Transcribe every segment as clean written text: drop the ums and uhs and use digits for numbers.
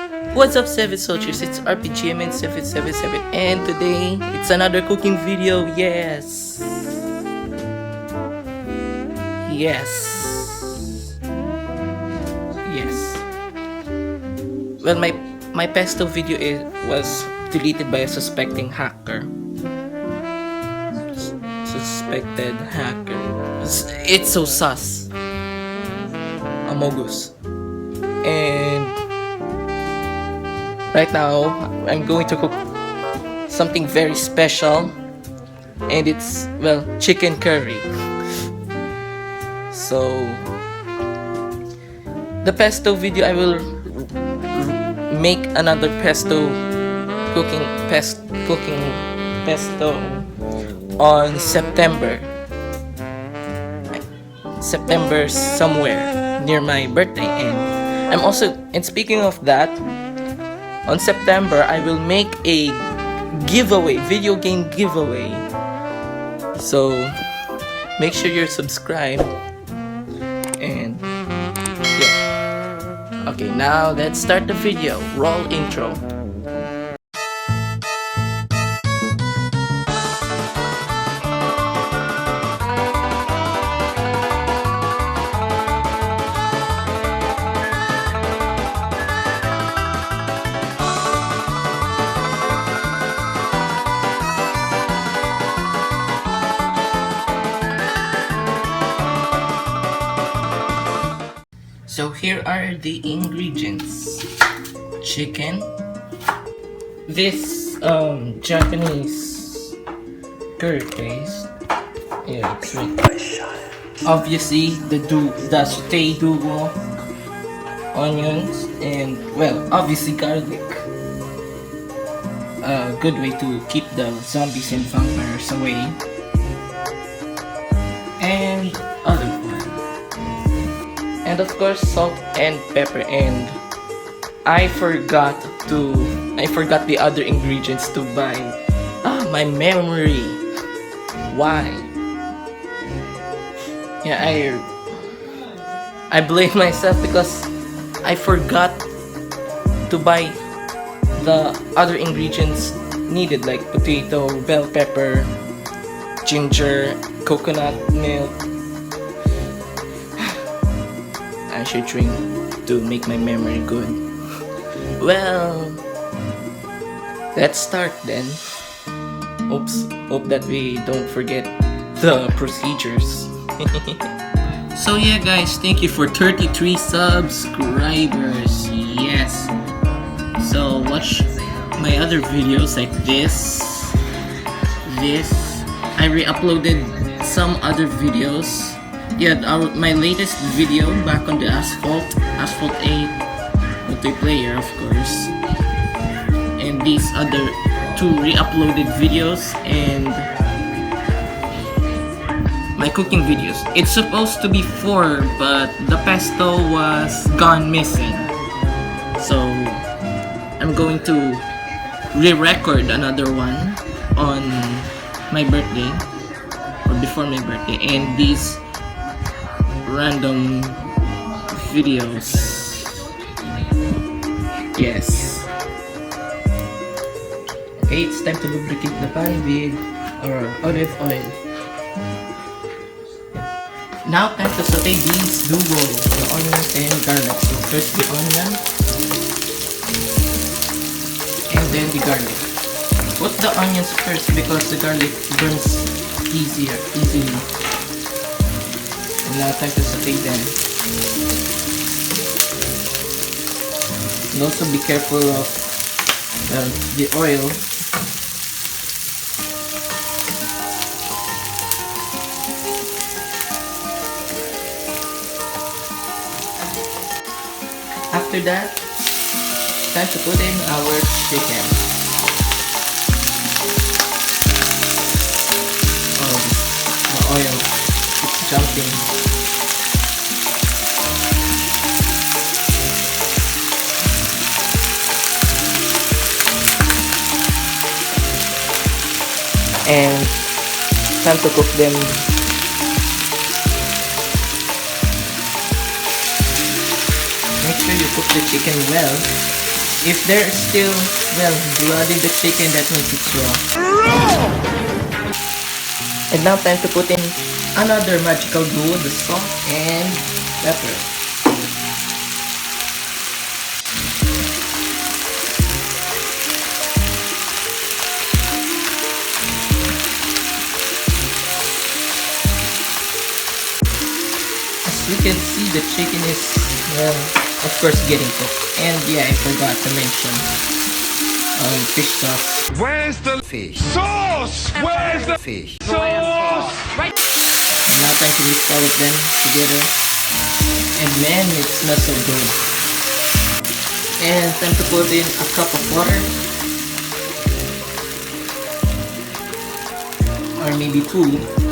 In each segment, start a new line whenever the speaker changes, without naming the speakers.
What's up, Seven Soldiers? It's RPGMN777, and today it's another cooking video. Yes, yes, yes. Well, my pesto video was deleted by a suspecting hacker. Suspected hacker. It's so sus. Amogus. And right now, I'm going to cook something very special, and it's, well, chicken curry. So, the pesto video, I will make another cooking pesto on September somewhere near my birthday. And speaking of that, on September, I will make a video game giveaway. So, make sure you're subscribed. And, yeah. Okay, now let's start the video. Roll intro. So here are the ingredients: chicken, this Japanese curry paste, yeah, it's right. Obviously the sauté dugo, onions, and, well, obviously garlic. A good way to keep the zombies and vampires away. And olive oil. And of course, salt and pepper. And I forgot the other ingredients to buy. My memory. Why? Yeah, I blame myself because I forgot to buy the other ingredients needed, like potato, bell pepper, ginger, coconut milk. I should drink to make my memory good. Well, let's start then. Oops, hope that we don't forget the procedures. So yeah, guys, thank you for 33 subscribers. Yes. So watch my other videos like this. I re-uploaded some other videos. Yeah, my latest video back on the Asphalt 8 multiplayer, of course, and these other two re-uploaded videos, and my cooking videos. It's supposed to be 4, but the pesto was gone missing, so I'm going to re-record another one on my birthday, or before my birthday, and these random videos. Yes. Okay, it's time to lubricate the pan with olive oil. Now time to saute these dugo, the onions and garlic. So first the onion, and then the garlic. Put the onions first because the garlic burns easily. And now time to saute them. And also be careful of the oil. After that, time to put in our chicken. Oh, the oil keeps jumping. And time to cook them. Make sure you cook the chicken well. If there's still, well, blood in the chicken, that means it's raw. And now time to put in another magical duo, the salt and pepper. As we can see, the chicken is, well, of course getting cooked. And yeah, I forgot to mention fish sauce.
Where's the fish sauce? Where's the fish sauce? Right.
Now time to mix all of them together. And man, it smells so good. And time to put in a cup of water. Or maybe 2.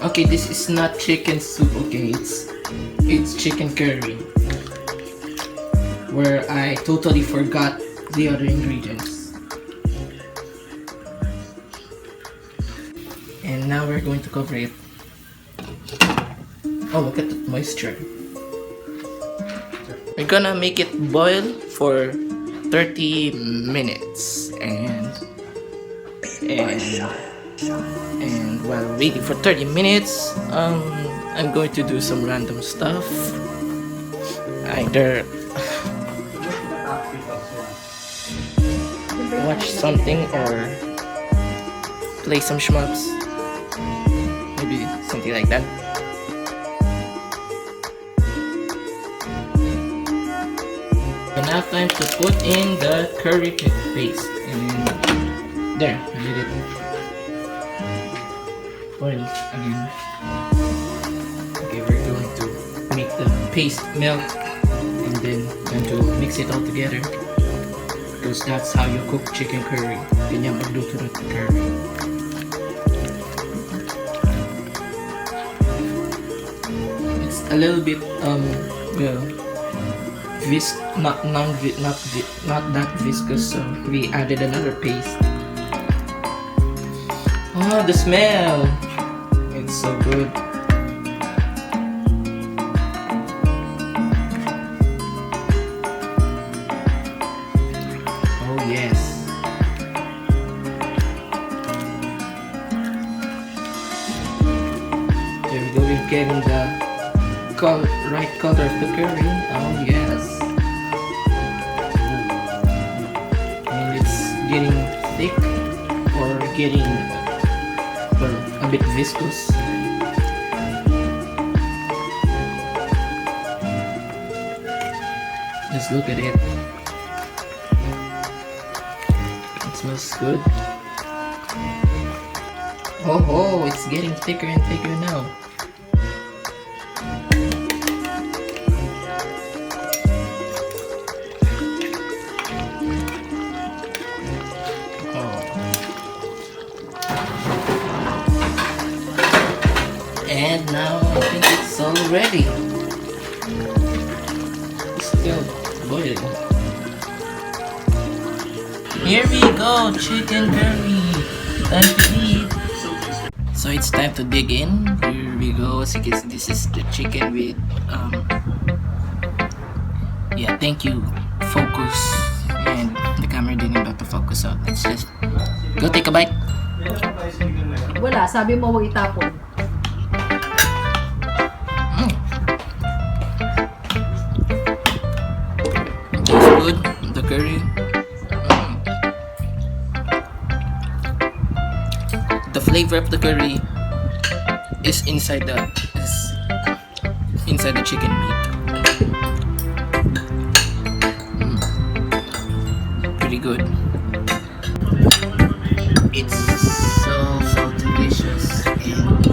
Okay, this is not chicken soup, okay, it's chicken curry, where I totally forgot the other ingredients. And now we're going to cover it. Oh, look at the moisture. We're gonna make it boil for 30 minutes and while waiting for 30 minutes, I'm going to do some random stuff. Either watch something or play some shmups. Maybe something like that. And now time to put in the curry paste. And there, I did it. Oil again. Okay, we're going to make the paste melt and then going to mix it all together, because that's how you cook chicken curry. Ganyan magluto ng curry. It's a little bit well, not that viscous, so we added another paste. Oh, the smell! It's so good. Oh yes. There we go, we're getting the right color of the curry. Oh yes. And it's getting thick or getting a bit viscous. Just look at it. It smells good. Oh, it's getting thicker and thicker now. And now I think it's all ready. It's still boiling. Here we go, chicken curry. Time to eat. So it's time to dig in. Here we go. As you can see, this is the chicken with yeah, thank you. Focus. And the camera didn't about to focus, so let's just go take a bite.
Wala, sabi mo wag itapon.
Good, the curry. The flavor of the curry is inside the chicken meat. Pretty good. It's so delicious, and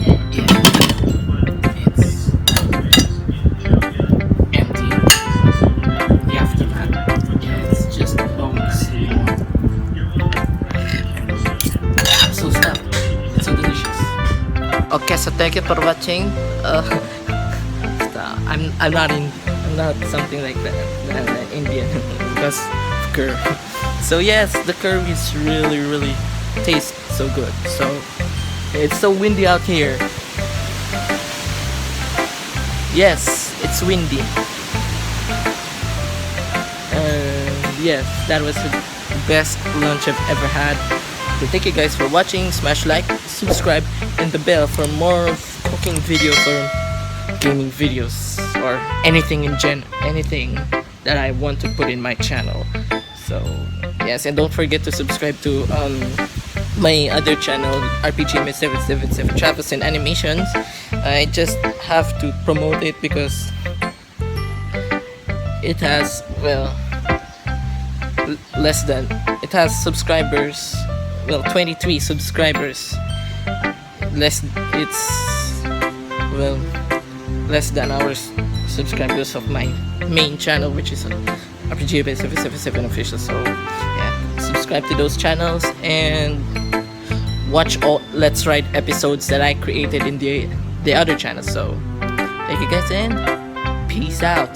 yeah, it's empty. After that, yeah, it's just bones. So stuff. It's so delicious. Okay, so thank you for watching. I'm not something like that, Indian because curry. So yes, the curry is really tastes so good. So it's so windy out here. Yes, it's windy. Yes, that was the best lunch I've ever had. So thank you guys for watching. Smash like, subscribe, and the bell for more cooking videos or gaming videos or anything anything that I want to put in my channel. So yes, and don't forget to subscribe to my other channel, RPGMN777 Travels and Animations. I just have to promote it because it has, well, it has subscribers, well, 23 subscribers. Less than our subscribers of my main channel, which is RPGMN777 official. So yeah, subscribe to those channels and watch all Let's Ride episodes that I created in the other channels. So thank you guys and peace out.